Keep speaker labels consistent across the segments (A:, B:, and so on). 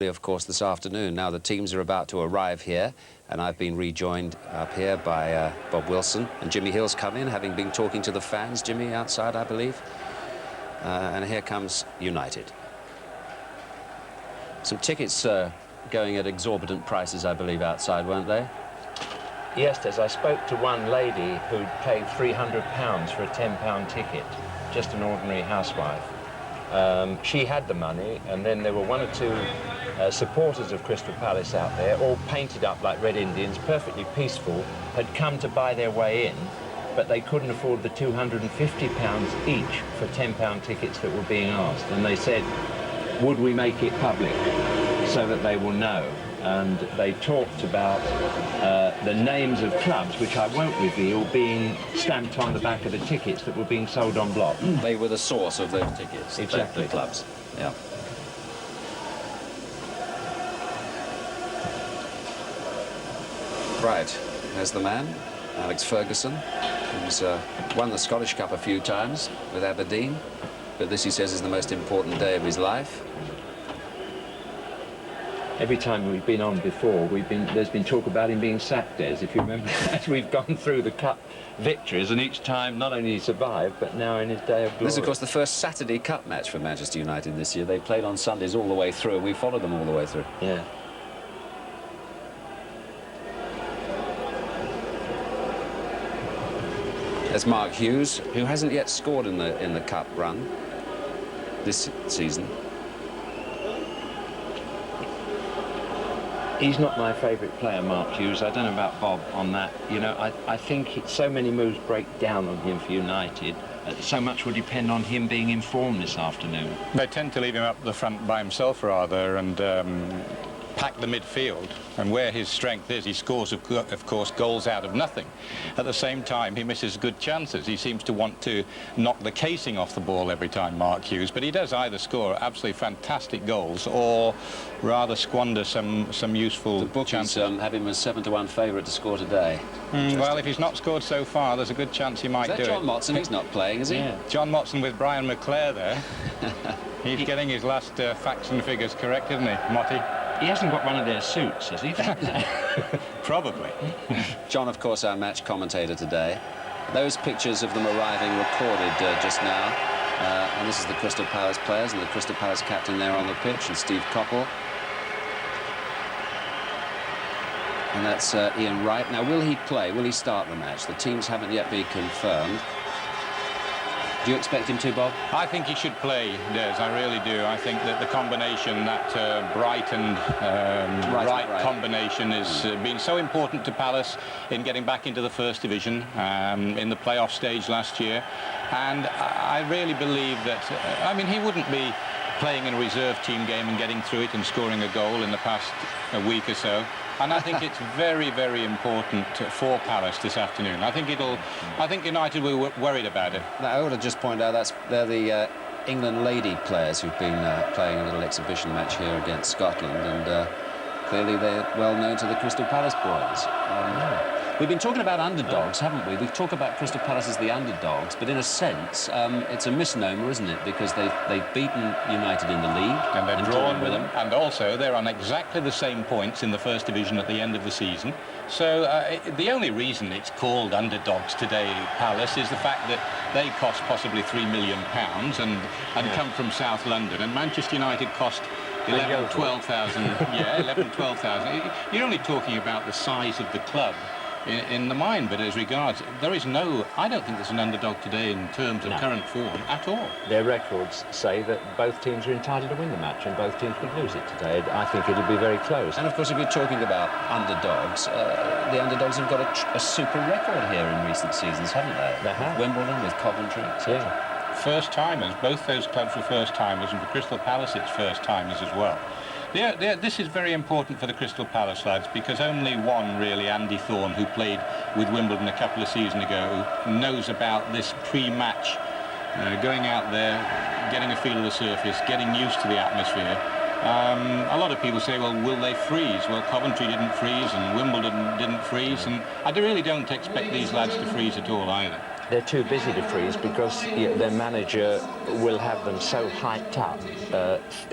A: Of course, this afternoon. Now the teams are about to arrive here, and I've been rejoined up here by Bob Wilson, and Jimmy Hill's come in, having been talking to the fans. Jimmy, outside, I believe. And here comes United. Some tickets going at exorbitant prices, I believe, outside, weren't they?
B: Yes, Des. I spoke to one lady who'd paid £300 for a £10 ticket, just an ordinary housewife. She had the money, and then there were one or two supporters of Crystal Palace out there, all painted up like Red Indians, perfectly peaceful, had come to buy their way in, but they couldn't afford the £250 each for £10 tickets that were being asked. And they said, would we make it public so that they will know? And they talked about the names of clubs, which I won't reveal, being stamped on the back of the tickets that were being sold en bloc.
A: They were the source of those tickets.
B: Exactly.
A: The clubs. Yeah. Right, there's the man, Alex Ferguson, who's won the Scottish Cup a few times with Aberdeen, but this, he says, is the most important day of his life.
B: Every time we've been on before, there's been talk about him being sacked, Des, if you remember that. We've gone through the cup victories, and each time not only he survived, but now in his day of glory.
A: This is, of course, the first Saturday Cup match for Manchester United this year. They played on Sundays all the way through, and we followed them all the way through.
B: Yeah.
A: There's Mark Hughes, who hasn't yet scored in the cup run this season.
B: He's not my favourite player, Mark Hughes. I don't know about Bob on that. You know, I think so many moves break down on him for United. So much will depend on him being in form this afternoon.
C: They tend to leave him up the front by himself, rather, and pack the midfield, and where his strength is, he scores, of course, goals out of nothing. At the same time, he misses good chances. He seems to want to knock the casing off the ball every time, Mark Hughes, but he does either score absolutely fantastic goals or rather squander some useful chances.
A: Have him as 7-1 favourite to score today.
C: Well, if he's not scored so far, there's a good chance he might do it.
A: Is that John Motson? He's not playing, is he?
C: Yeah. John Motson with Brian McClare there. He's getting his last facts and figures correct, isn't he, Motty?
B: He hasn't got one of their suits, has he?
C: Probably.
A: John, of course, our match commentator today. Those pictures of them arriving recorded just now. And this is the Crystal Palace players and the Crystal Palace captain there on the pitch, and Steve Coppell. And that's Ian Wright. Now, will he play? Will he start the match? The teams haven't yet been confirmed. Do you expect him to, Bob?
C: I think he should play, Des. I really do. I think that the combination, that Bright and Wright combination, has been so important to Palace in getting back into the First Division in the playoff stage last year. And I really believe that, I mean, he wouldn't be playing in a reserve team game and getting through it and scoring a goal in the past week or so. And I think it's very, very important for Palace this afternoon. I think United were worried about it.
A: Now, I ought to just point out they're the England lady players who've been playing a little exhibition match here against Scotland, and clearly they're well known to the Crystal Palace boys. We've been talking about underdogs, haven't we? We've talked about Crystal Palace as the underdogs, but in a sense, it's a misnomer, isn't it? Because they've beaten United in the league.
C: And they're drawn with them. And also, they're on exactly the same points in the First Division at the end of the season. So the only reason it's called underdogs today, Palace, is the fact that they cost possibly £3 million and come from South London. And Manchester United cost 11, 12,000. Yeah, 11, 12,000. You're only talking about the size of the club in the mind, but as regards, I don't think there's an underdog today in terms of current form at all.
B: Their records say that both teams are entitled to win the match, and both teams could lose it today. I think it'll be very close.
A: And of course, if you're talking about underdogs, the underdogs have got a super record here in recent seasons, haven't they?
B: They have.
A: Wimbledon, with Coventry, etc.
B: Yeah.
C: First-timers, both those clubs were first-timers, and for Crystal Palace it's first-timers as well. This is very important for the Crystal Palace lads, because only one, really, Andy Thorne, who played with Wimbledon a couple of seasons ago, knows about this pre-match, going out there, getting a feel of the surface, getting used to the atmosphere. A lot of people say, well, will they freeze? Well, Coventry didn't freeze and Wimbledon didn't freeze, and I really don't expect these lads to freeze at all either.
B: they're too busy to freeze because their manager will have them so hyped up,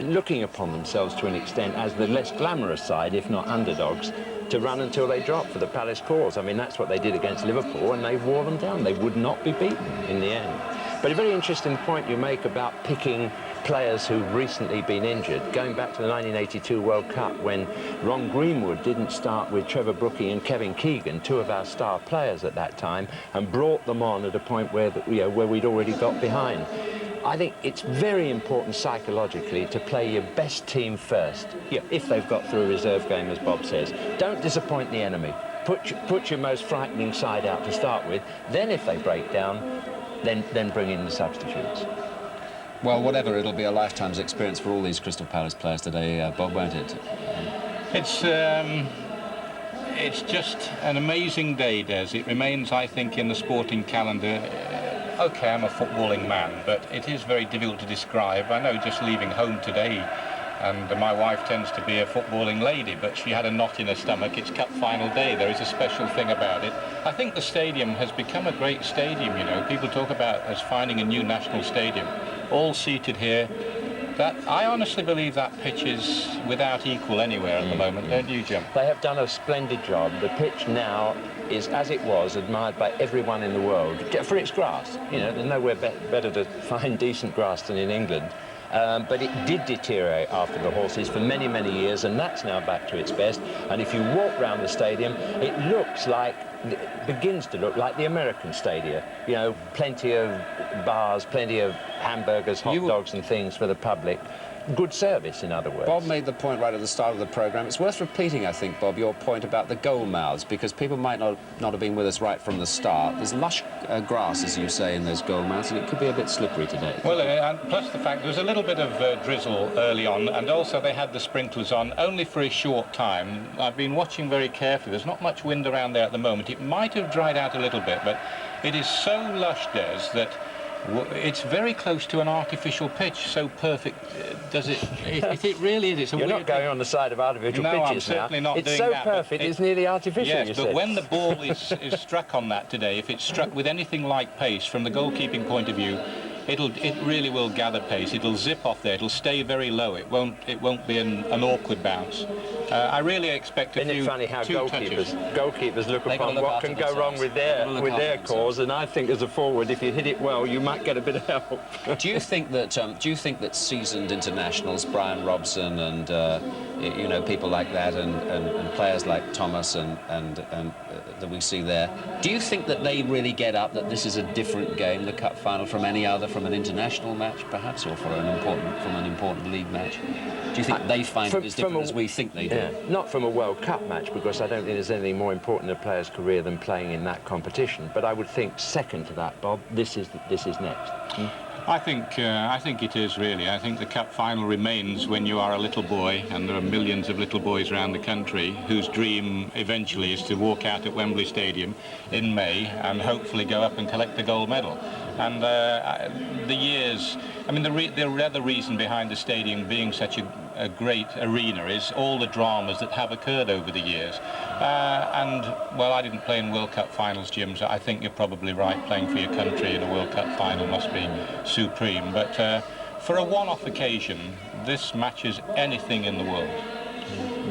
B: looking upon themselves to an extent as the less glamorous side, if not underdogs, to run until they drop for the Palace cause. I mean, that's what they did against Liverpool, and they wore them down. They would not be beaten in the end. But a very interesting point you make about picking players who've recently been injured. Going back to the 1982 World Cup, when Ron Greenwood didn't start with Trevor Brookie and Kevin Keegan, two of our star players at that time, and brought them on at a point where we'd already got behind. I think it's very important psychologically to play your best team first, if they've got through a reserve game, as Bob says. Don't disappoint the enemy. Put your most frightening side out to start with. Then if they break down, then bring in the substitutes.
A: Well, whatever, it'll be a lifetime's experience for all these Crystal Palace players today, Bob, won't it?
C: It's just an amazing day, Des. It remains, I think, in the sporting calendar. OK, I'm a footballing man, but it is very difficult to describe. I know just leaving home today, and my wife tends to be a footballing lady, but she had a knot in her stomach. It's cup final day. There is a special thing about it. I think the stadium has become a great stadium, you know. People talk about us finding a new national stadium. All seated here. I honestly believe that pitch is without equal anywhere at the moment, don't you, Jim?
B: They have done a splendid job. The pitch now is, as it was, admired by everyone in the world for its grass. You know, there's nowhere better to find decent grass than in England. But it did deteriorate after the horses for many, many years, and that's now back to its best. And if you walk around the stadium, it begins to look like the American stadia. You know, plenty of bars, plenty of hamburgers, hot dogs and things for the public. Good service, in other words.
A: Bob made the point right at the start of the programme. It's worth repeating, I think, Bob, your point about the goal mouths, because people might not have been with us right from the start. There's lush grass, as you say, in those goal mouths, and it could be a bit slippery today.
C: Well, and plus the fact there was a little bit of drizzle early on, and also they had the sprinklers on only for a short time. I've been watching very carefully. There's not much wind around there at the moment. It might have dried out a little bit, but it is so lush, Des, that it's very close to an artificial pitch. So perfect does it? It really is. It's a
B: You're
C: weird
B: not going
C: thing.
B: on the side of artificial pitches now.
C: No, I'm certainly not doing that.
B: It's so perfect, it's nearly artificial,
C: yes,
B: you
C: but
B: said.
C: when the ball is struck on that today, if it's struck with anything like pace, from the goalkeeping point of view, it really will gather pace. It'll zip off there. It'll stay very low. It won't be an awkward bounce. I really expect a few.
B: Isn't it funny how goalkeepers look upon
A: look
B: what can go wrong with their cause? And I think as a forward, if you hit it well, you might get a bit of help.
A: Do you think that seasoned internationals, Brian Robson and you know, people like that, and players like Thomas and that we see there, do you think that they really get up that this is a different game, the cup final, from any other, from an international match perhaps, or from an important league match? Do you think they find it as different as we think they do?
B: Yeah, not from a World Cup match, because I don't think there's anything more important in a player's career than playing in that competition. But I would think second to that, Bob, this is next.
C: I think it is, really. I think the cup final remains when you are a little boy, and there are millions of little boys around the country whose dream eventually is to walk out at Wembley Stadium in May and hopefully go up and collect the gold medal. And the years, I mean, the other reason behind the stadium being such a great arena is all the dramas that have occurred over the years. And, well, I didn't play in World Cup finals, Jim, so I think you're probably right. Playing for your country in a World Cup final must be supreme. But for a one-off occasion, this matches anything in the world.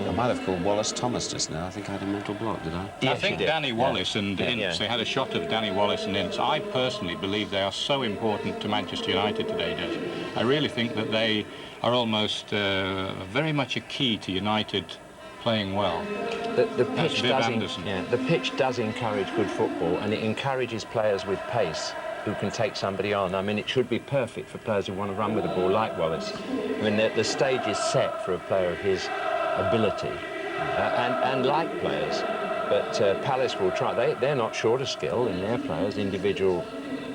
A: I might have called Wallace Thomas just now. I think I had a mental block, did I?
C: Yes, I think Danny Wallace and Ince, they had a shot of Danny Wallace and Ince. I personally believe they are so important to Manchester United today, Des. I really think that they are almost very much a key to United playing well.
B: The pitch does encourage good football, and it encourages players with pace who can take somebody on. I mean, it should be perfect for players who want to run with the ball like Wallace. I mean, the stage is set for a player of his ability, and like players. But Palace will try. They're not short of skill in their players, individual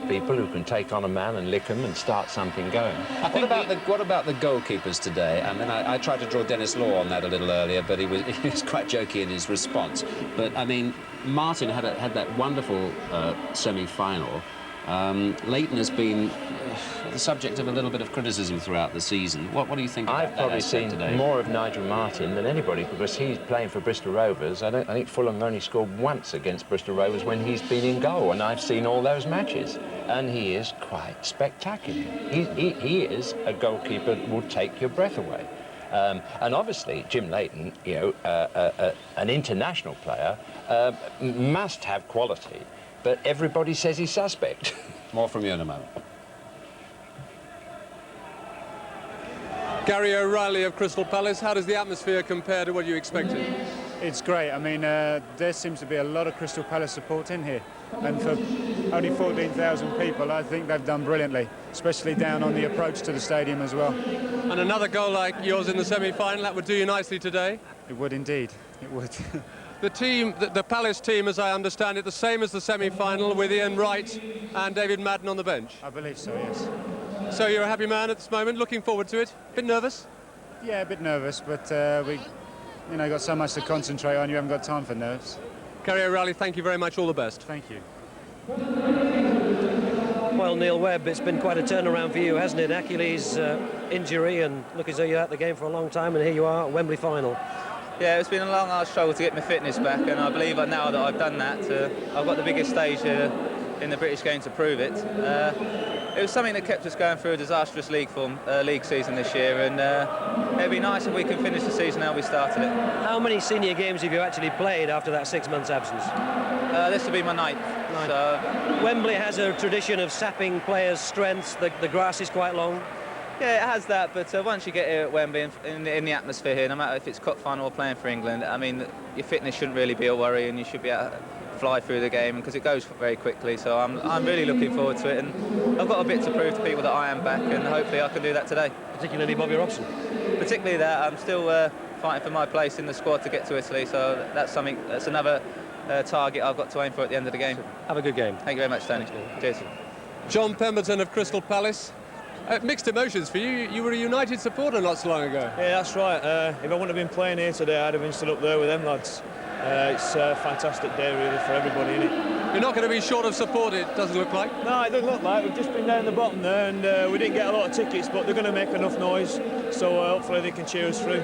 B: people who can take on a man and lick them and start something going.
A: What about the goalkeepers today? I mean, I tried to draw Dennis Law on that a little earlier, but he was quite jokey in his response. But I mean, Martin had that wonderful semi-final. Leighton has been the subject of a little bit of criticism throughout the season. What do you think about
B: I've
A: that
B: probably
A: aspect
B: seen
A: today?
B: more of Nigel Martin than anybody because he's playing for Bristol Rovers. I think Fulham only scored once against Bristol Rovers when he's been in goal, and I've seen all those matches. And he is quite spectacular. He is a goalkeeper that will take your breath away. And obviously, Jim Leighton, you know, an international player, must have quality, but everybody says he's suspect.
A: More from you in a moment.
D: Gary O'Reilly of Crystal Palace, how does the atmosphere compare to what you expected?
E: It's great. I mean, there seems to be a lot of Crystal Palace support in here. And for only 14,000 people, I think they've done brilliantly, especially down on the approach to the stadium as well.
D: And another goal like yours in the semi-final, that would do you nicely today?
E: It would indeed. It would.
D: The team, the Palace team, as I understand it, the same as the semi-final with Ian Wright and David Madden on the bench.
E: I believe so, yes.
D: So you're a happy man at this moment, looking forward to it? Bit nervous?
E: Yeah, a bit nervous, but we, you know, got so much to concentrate on, you haven't got time for nerves.
D: Gary O'Reilly, thank you very much, all the best.
E: Thank you.
F: Well, Neil Webb, it's been quite a turnaround for you, hasn't it? Achilles injury, and look as though you're out the game for a long time, and here you are at Wembley final.
G: Yeah, it's been a long, hard struggle to get my fitness back, and I believe now that I've done that, I've got the biggest stage in the British game to prove it. It was something that kept us going through a disastrous league season this year, and it'd be nice if we can finish the season how we started it.
F: How many senior games have you actually played after that 6 months absence?
G: This will be my ninth. So,
F: Wembley has a tradition of sapping players' strengths. The grass is quite long.
G: yeah, it has that, but once you get here at Wembley, in the atmosphere here, no matter if it's cup final or playing for England, I mean, your fitness shouldn't really be a worry, and you should be able to fly through the game because it goes very quickly. So I'm really looking forward to it, and I've got a bit to prove to people that I am back, and hopefully I can do that today.
F: Particularly Bobby Robson.
G: Particularly that I'm still fighting for my place in the squad to get to Italy, so that's another target I've got to aim for at the end of the game.
F: Have a good game.
G: Thank you very much, Tony. Cheers.
D: John Pemberton of Crystal Palace. Mixed emotions for you. You were a United supporter not so long ago.
H: Yeah, that's right. If I wouldn't have been playing here today, I'd have been stood up there with them lads. It's a fantastic day really for everybody in it.
D: You're not going to be short of support, it doesn't look like.
H: No, it doesn't look like. We've just been down the bottom there, and we didn't get a lot of tickets, but they're going to make enough noise, so hopefully they can cheer us through.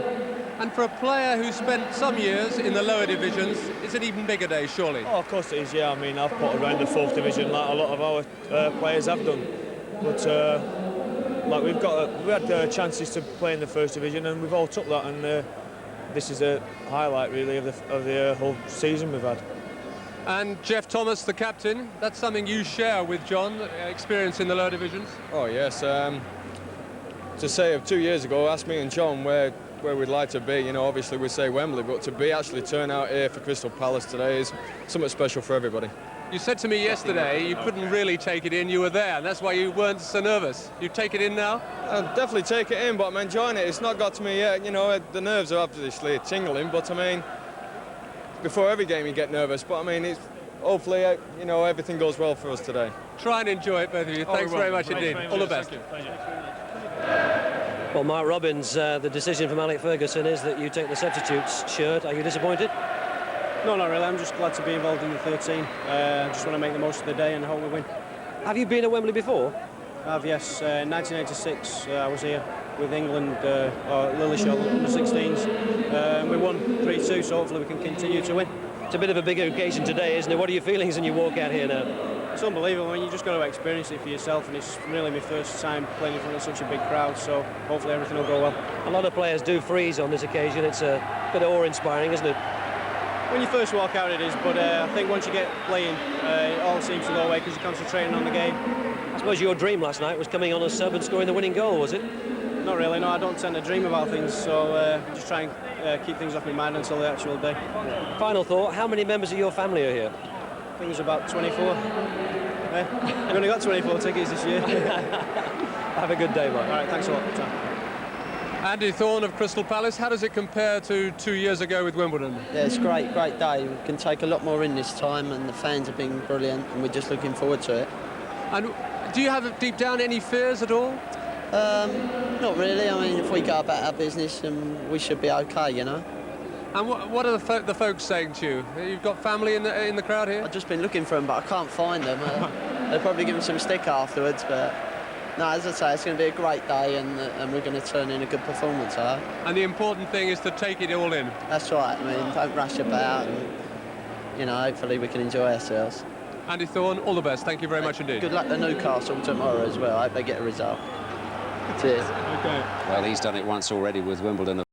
D: And for a player who spent some years in the lower divisions, it's an even bigger day, surely.
H: Oh, of course it is, yeah. I mean, I've put around the 4th division like a lot of our players have done. But like we had chances to play in the 1st division, and we've all took that, and this is a highlight really of the whole season we've had.
D: And Jeff Thomas, the captain, that's something you share with John, experience in the lower divisions?
I: Oh yes, to say of 2 years ago, ask me and John where we'd like to be. You know, obviously we say Wembley, but to be actually turn out here for Crystal Palace today is something special for everybody.
D: You said to me yesterday you couldn't really take it in, you were there, and that's why you weren't so nervous. You take it in now?
I: I'll definitely take it in, but I'm enjoying it. It's not got to me yet. You know, the nerves are obviously tingling, but I mean, before every game you get nervous, but I mean, it's hopefully, you know, everything goes well for us today.
D: Try and enjoy it, both of you. Thanks very much indeed. All the best.
F: Well, Mark Robbins, the decision from Alec Ferguson is that you take the substitutes shirt. Are you disappointed?
J: No, not really. I'm just glad to be involved in the 13. I just want to make the most of the day and hope we win.
F: Have you been at Wembley before?
J: I have, yes. 1986, I was here with England, or Lillishall, under-16s. We won 3-2, so hopefully we can continue to win.
F: It's a bit of a bigger occasion today, isn't it? What are your feelings when you walk out here now?
J: It's unbelievable. I mean, you just got to experience it for yourself, and it's really my first time playing in front of such a big crowd, so hopefully everything will go well.
F: A lot of players do freeze on this occasion. It's a bit awe-inspiring, isn't it?
J: When you first walk out it is, but I think once you get playing, it all seems to go away because you're concentrating on the game.
F: I suppose your dream last night was coming on as sub and scoring the winning goal, was it?
J: Not really, no. I don't tend to dream about things, so just try and keep things off my mind until the actual day.
F: Final thought, how many members of your family are here?
J: I think it's about 24. I've only got 24 tickets this year.
F: Have a good day, Mark.
J: All right, thanks a lot.
D: Andy Thorne of Crystal Palace, how does it compare to 2 years ago with Wimbledon?
K: Yeah, it's great day. We can take a lot more in this time, and the fans have been brilliant, and we're just looking forward to it.
D: And do you have deep down any fears at all?
K: Not really. I mean, if we go about our business, we should be okay, you know.
D: And what are the folks saying to you? You've got family in the crowd here?
K: I've just been looking for them, but I can't find them. they'll probably give him some stick afterwards, but no, as I say, it's going to be a great day, and we're going to turn in a good performance, I hope.
D: And the important thing is to take it all in.
K: That's right. I mean, don't rush about, and you know, hopefully we can enjoy ourselves.
D: Andy Thorne, all the best. Thank you very much indeed.
K: Good luck to Newcastle tomorrow as well. I hope they get a result. Cheers.
D: Okay.
A: Well, he's done it once already with Wimbledon.